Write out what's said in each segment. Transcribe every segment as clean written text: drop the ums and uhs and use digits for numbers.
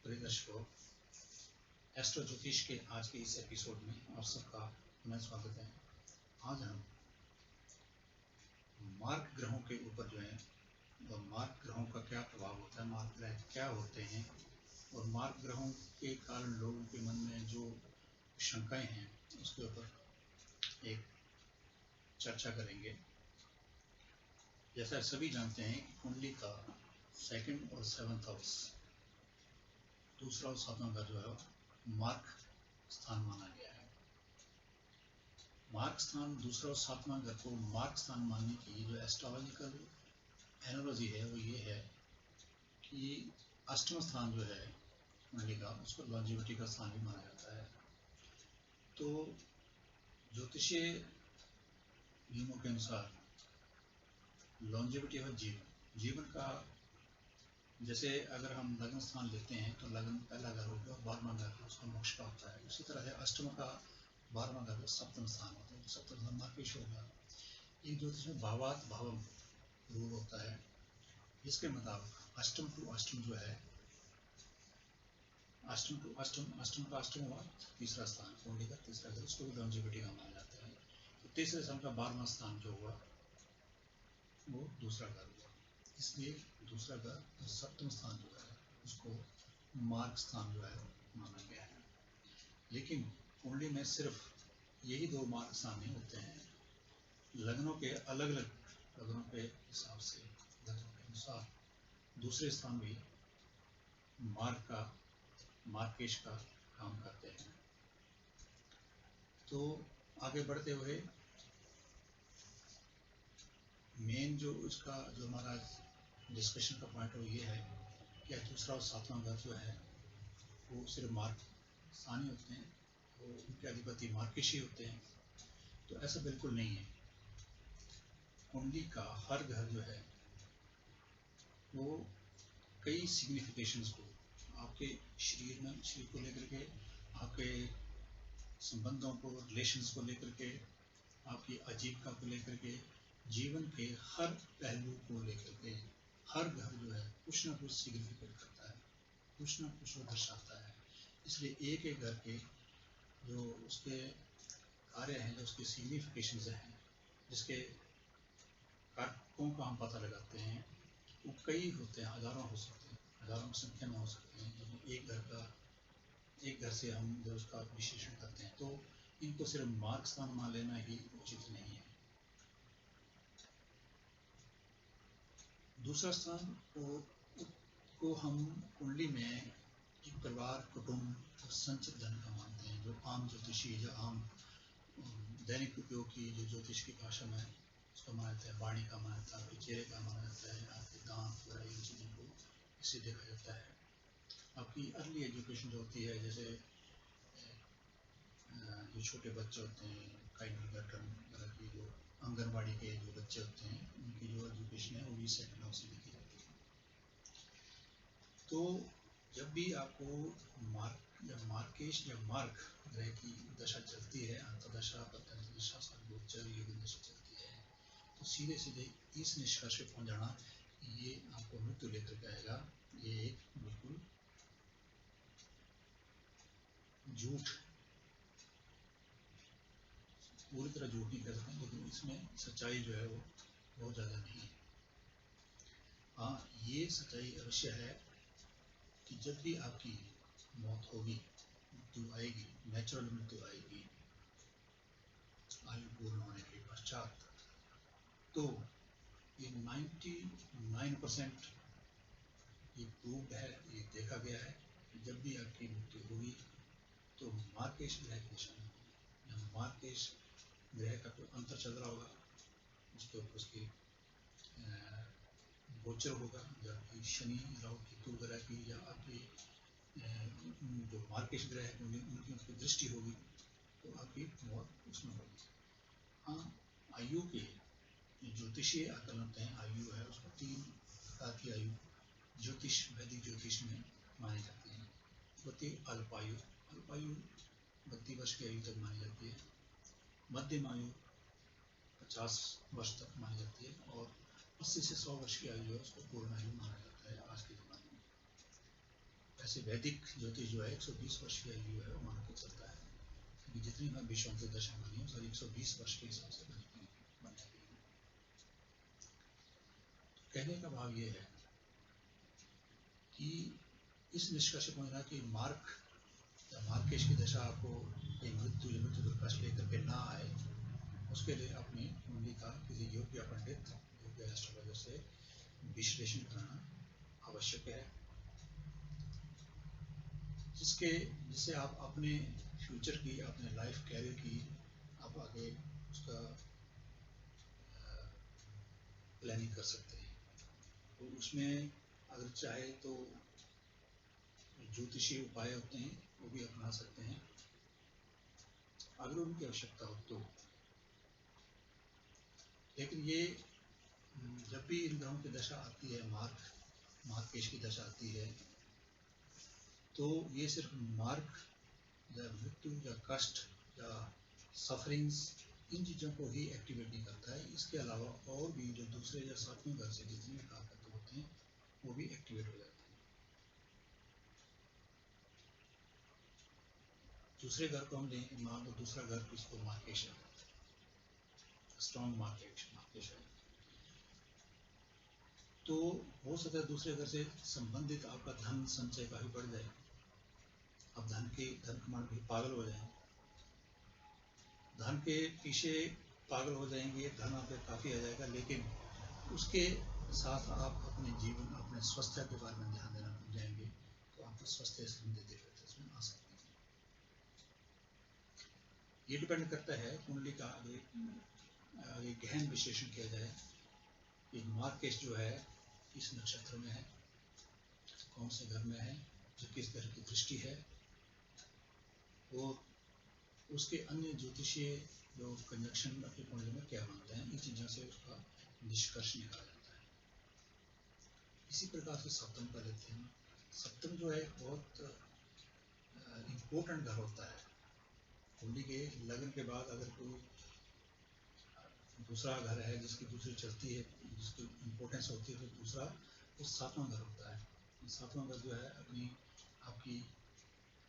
प्रिय दर्शकों, एस्ट्रो ज्योतिष के आज के इस एपिसोड में आप सबका पुनः स्वागत है। आज हम मार्ग ग्रहों के ऊपर जो है और मार्ग ग्रहों का क्या प्रभाव होता है, मार्ग ग्रह क्या होते हैं और मार्ग ग्रहों के कारण लोगों के मन में जो शंकाएं हैं उसके ऊपर एक चर्चा करेंगे। जैसा सभी जानते हैं कि कुंडली का सेकंड और सेवंथ हाउस, दूसरा और सातवां घर जो है मार्ग स्थान माना गया है। मार्ग स्थान दूसरा और सातवां घर को मार्ग स्थान मानने की जो एस्ट्रोलॉजिकल एनालॉजी है वो ये है कि अष्टम स्थान जो है कुंडली का, उसको लॉन्जिविटी का स्थान भी माना जाता है। तो ज्योतिषीय नियमों के अनुसार लॉन्जिविटी और जीवन का, जैसे अगर हम लग्न स्थान लेते हैं तो लग्न पहला घर हो गया, 12वां घर उसका मोक्ष का होता है। उसी तरह से अष्टम का 12वां घर सप्तम स्थान होता है, सप्तम स्थान मार्गेश हो गया। एक ज्योतिष में भावात भावम रूल होता है, जिसके मुताबिक अष्टम टू अष्टम जो है, अष्टम टू अष्टम, अष्टम का अष्टम हुआ तीसरा स्थान, कुंडली का तीसरा घर, उसको भी लॉन्जिविटी का माना जाता है। तो तीसरे स्थान का 12वां स्थान जो हुआ वो दूसरा घर हुआ, इसलिए दूसरा घर सप्तम स्थान जो है उसको मार्ग स्थान जो है माना गया है। लेकिन कुंडली में सिर्फ यही दो मार्ग स्थान नहीं होते हैं, लग्नों के अलग अलग लग्नों के हिसाब से, लग्नों के अनुसार दूसरे स्थान भी मार्गेश का काम करते हैं। तो आगे बढ़ते हुए मेन जो उसका जो हमारा डिस्कशन का पॉइंट वो ये है कि दूसरा और सातवां घर जो है वो सिर्फ मार्ग स्थानीय होते हैं, वो उनके अधिपति मार्गेशी होते हैं। तो ऐसा बिल्कुल नहीं है। कुंडली का हर घर जो है वो कई सिग्निफिकेशंस को, आपके शरीर को लेकर के, आपके संबंधों को, रिलेशंस को लेकर के, आपकी आजीविका को लेकर के, जीवन के हर पहलू को लेकर के हर घर जो है कुछ ना कुछ सिग्निफिकेट करता है, कुछ ना कुछ वो दर्शाता है। इसलिए एक एक घर के जो उसके कार्य हैं, जो उसके सिग्निफिकेशंस हैं, जिसके कारकों का हम पता लगाते हैं, वो कई होते हैं, हजारों हो सकते हैं, हजारों की संख्या में हो सकते हैं। जब एक घर से हम जब उसका विश्लेषण करते हैं तो इनको सिर्फ मार्ग स्थान मान लेना ही उचित नहीं है। दूसरा स्थान को हम कुंडली में एक परिवार, कुटुंब और संचित धन का मानते हैं, जो आम ज्योतिषी, जो आम दैनिक उपयोग की जो ज्योतिष की भाषा में उसको माना जाता है, वाणी का माना जाता है, चेहरे का माना जाता है, आपके दांत वगैरह इन चीज़ों को इससे देखा जाता है। आपकी अर्ली एजुकेशन जो होती है, जैसे जो छोटे बच्चे होते हैं, काइंडरगार्टन वगैरह की जो आंगनबाड़ी के जो बच्चे होते हैं, उनकी जो एजुकेशन है वो भी सेकंड हाउस से देखी जाती है। तो जब भी आपको मार्गेश या मार्ग ग्रह की दशा चलती है, अंतर्दशा, प्रत्यंतदशा, गोचर, योग दशा चलती है, तो सीधे सीधे इस निष्कर्ष पे पहुंच जाना ये आपको मृत्यु लेकर के आएगा, ये एक बिल्कुल झूठ, पूरी तरह झूठ नहीं कह सकते, लेकिन इसमें सच्चाई जो है वो बहुत ज़्यादा नहीं है। हाँ, ये सच्चाई अवश्य है कि जब भी आपकी मौत होगी, मृत्यु आएगी, नेचुरल मृत्यु आएगी आयु पूर्ण होने के पश्चात, तो ये 99% ये प्रूव्ड है, ये देखा गया है कि जब भी आपकी मृत्यु होगी तो मार्गेश ग्रह के निशान, या मार्गेश ग्रह का कोई अंतर चल रहा होगा, उसके ऊपर उसकी गोचर होगा, या आपकी शनि, राहु, केतु वगैरह की, या आपकी जो मार्गेश ग्रह है उनकी उसकी दृष्टि होगी, तो आपकी मौत उसमें होगी। हाँ, आयु के ज्योतिषीय आकलन होते हैं, आयु है उसको 3 प्रकार की आयु ज्योतिष, वैदिक ज्योतिष में मानी जाती है। होती अल्पायु, अल्पायु 32 वर्ष की आयु तक मानी जाती है। मध्यम आयु 50 वर्ष तक मानी जाती है, और 80 से 100 वर्ष की आयु है उसको पूर्ण आयु माना जाता है आज के ज़माने में। वैसे वैदिक ज्योतिष जो है 120 वर्ष की आयु है वो मान के चलता है कि जितनी मैं विश्व से दशा बनी है सारी 120 वर्ष के हिसाब से बनी गई है। कहने का भाव ये है कि इस निष्कर्ष पर पहुंचना कि मार्केश की दशा आपको एक मृत्यु प्रकाश लेकर के ना आए, उसके लिए अपनी कुंडली का किसी योग्य पंडित योग्य एस्ट्रोलॉजर से विश्लेषण कराना आवश्यक है, जिससे आप अपने फ्यूचर की, अपने लाइफ कैरियर की आप आगे उसका प्लानिंग कर सकते हैं। तो उसमें अगर चाहे तो ज्योतिषीय उपाय होते हैं वो भी अपना सकते हैं अगर उनकी आवश्यकता हो तो। लेकिन ये जब भी इन ग्रहों की दशा आती है, मार्केश की दशा आती है, तो ये सिर्फ मार्ग या मृत्यु या कष्ट या सफरिंग्स इन चीज़ों को ही एक्टिवेट नहीं करता है। इसके अलावा और भी जो दूसरे या सातवें घर से जितने भी कारक होते हैं वो भी एक्टिवेट हो जाते हैं। दूसरे घर को हम लें, मान लो दूसरा घर किसको मार्केश है, स्ट्रॉन्ग मार्केश है, तो हो सकता है दूसरे घर से संबंधित आपका धन संचय काफी बढ़ जाए, आप धन कमाने के पागल हो जाएं, धन के पीछे पागल हो जाएंगे, धन आप पे काफी आ जाएगा, लेकिन उसके साथ आप अपने जीवन, अपने स्वास्थ्य के बारे में ध्यान देना भूल जाएंगे, तो आपको स्वास्थ्य संबंधित इसमें आ सकती है। ये डिपेंड करता है कुंडली का एक गहन विश्लेषण किया जाए कि मार्केश जो है किस नक्षत्र में है, कौन से घर में है, जो किस घर की दृष्टि है, और उसके अन्य ज्योतिषीय जो कंजक्शन अपनी कुंडली में क्या मानते हैं, इन चीज़ों से उसका निष्कर्ष निकाला जाता है। इसी प्रकार से सप्तम का लेते हैं। सप्तम जो है बहुत इम्पोर्टेंट घर होता है कुंडली के। लगन के बाद अगर कोई दूसरा घर है जिसकी दूसरी चलती है, जिसकी इम्पोर्टेंस होती है, तो दूसरा वो सातवां घर होता है। सातवां घर जो है आपकी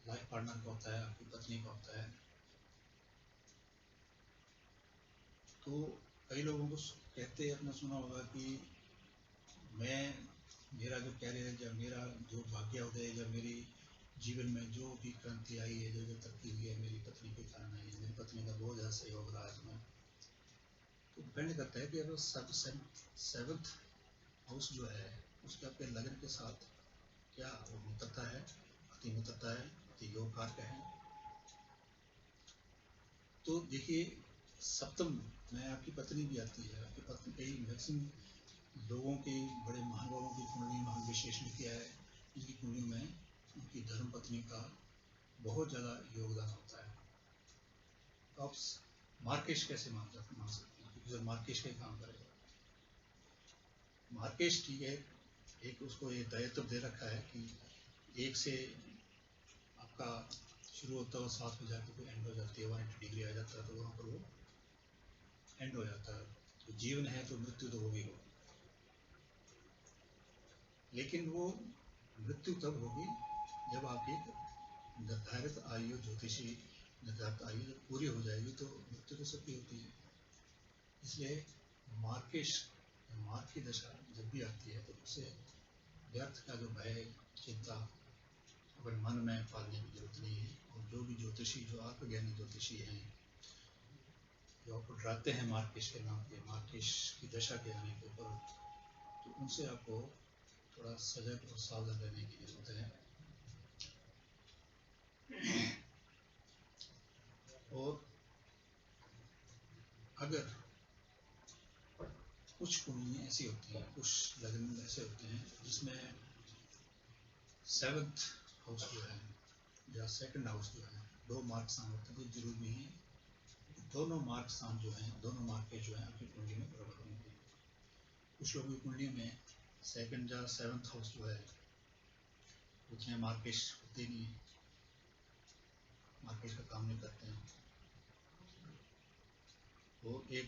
लाइफ पार्टनर का होता है, आपकी पत्नी का होता है। तो कई लोगों को कहते अपना सुना होगा कि मेरा जो कैरियर है, या मेरा जो भाग्योदय है, या मेरी जीवन में जो भी क्रांति आई है, जो तरक्की हुई है, मेरी पत्नी के कारण आई है, मेरी पत्नी का बहुत ज़्यादा सहयोग रहा है इसमें। तो डिपेंड करता है कि अगर सेवंथ हाउस जो है उसके आपके लगन के साथ क्या वो मित्रता है, अति मित्रता है, अति योग कारक है। तो देखिए सप्तम में आपकी पत्नी भी आती है। आपकी पत्नी कई मैक्सिमम लोगों की, बड़े महानुभावों की कुंडली में हम विश्लेषण किया है, उनकी कुंडलियों में उनकी धर्म पत्नी का बहुत ज़्यादा योगदान होता है। तो आप मार्केश कैसे मान सकते हैं, क्योंकि मार्केश का ही काम करेगा। मार्केश ठीक है, एक उसको ये दायित्व दे रखा है कि एक से आपका शुरू होता है और 7 पे जाकर कोई एंड हो जाती है, 180 डिग्री आ जाता है, तो वहाँ पर वो एंड हो जाता है। तो जीवन है तो मृत्यु तो होगी हो, लेकिन वो मृत्यु तब होगी जब आपकी निर्धारित आयु, ज्योतिषी निर्धारित आयु जब पूरी हो जाएगी, तो मृत्यु तो सबकी होती है। इसलिए मार्ग की दशा जब भी आती है तो उसे व्यर्थ का जो भय, चिंता अपने मन में पालने की जरूरत नहीं है। और जो भी ज्योतिषी, जो आत्मज्ञानी ज्योतिषी हैं, जो आपको डराते हैं मार्केश के नाम पे, मार्केश की दशा के आने के ऊपर, तो उनसे आपको थोड़ा सजग और सावधान रहने की जरूरत है। और अगर कुछ कुंडलियाँ ऐसी होती हैं, कुछ लग्न ऐसे होते हैं जिसमें 7th हाउस जो है या 2nd हाउस जो है, 2 मार्क स्थान होते हैं, तो जरूरी नहीं है दोनों मार्क स्थान जो हैं, दोनों मार्क के जो है आपकी कुंडली में बराबर होंगे। कुछ लोगों की कुंडली में 2nd या 7th हाउस जो है उतने मार्केश होते नहीं है, मार्केश का काम नहीं करते हैं। वो एक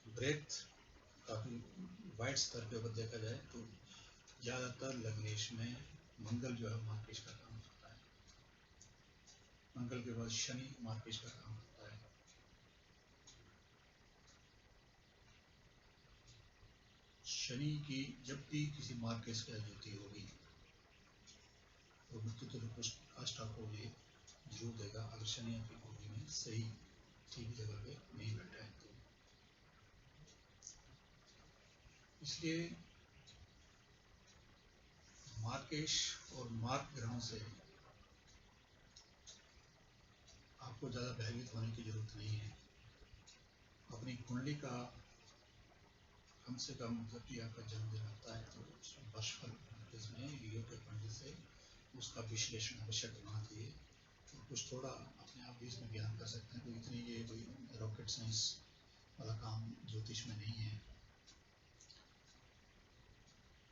ब्रेथ काफ़ी वाइड स्तर के ऊपर देखा जाए तो ज़्यादातर लग्नेश में मंगल जो है मार्केश का काम करता है। मंगल के बाद शनि मार्केश का काम करता है। शनि की जब भी किसी मार्केश की ज्योति होगी तो मृत्यु तो आष्टा को ये जरूर देगा, अगर शनि आपकी कुंडली में सही ठीक जगह पे नहीं बैठा है तो। इसलिए मार्केश और मार्ग ग्रहों से आपको ज़्यादा भयभीत होने की जरूरत नहीं है। अपनी कुंडली का कम से कम जब भी आपका जन्मदिन आता है तो वर्षफल जिसमें योग के पंडित से उसका विश्लेषण अवश्य करना चाहिए। तो कुछ थोड़ा अपने आप भी इसमें ज्ञान कर सकते हैं। तो इतनी ये कोई रॉकेट साइंस वाला काम ज्योतिष में नहीं है।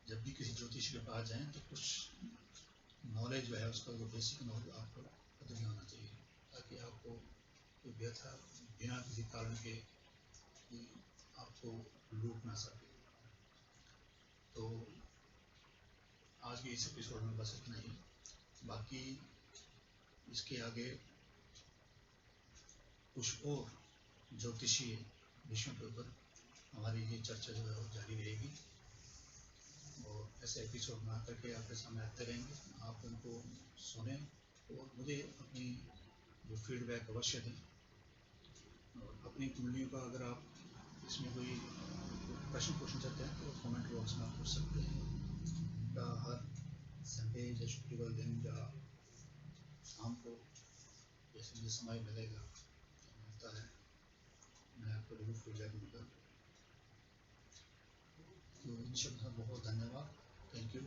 जब भी किसी ज्योतिष के पास जाएं तो कुछ नॉलेज जो है उसका जो बेसिक नॉलेज आपको पता नहीं होना चाहिए, ताकि आपको कोई व्यथा बिना किसी कारण के आपको लूट ना सके। तो आज के इस एपिसोड में बस इतना ही। बाकी इसके आगे कुछ और ज्योतिषीय विषयों के ऊपर हमारी ये चर्चा जो है वो जारी रहेगी और ऐसे एपिसोड बना करके आपके सामने आते रहेंगे। आप उनको सुने और मुझे अपनी जो फीडबैक अवश्य दें। और अपनी कुंडलियों का अगर आप इसमें कोई प्रश्न पूछना चाहते हैं तो कमेंट बॉक्स में आप पूछ सकते हैं, या हर संडे या शुक्रवार दिन या शाम को जैसे मुझे समय मिलता है मैं आपको जरूर फीडबैक दूँगा। तो इन शब्दों का बहुत धन्यवाद। Thank you.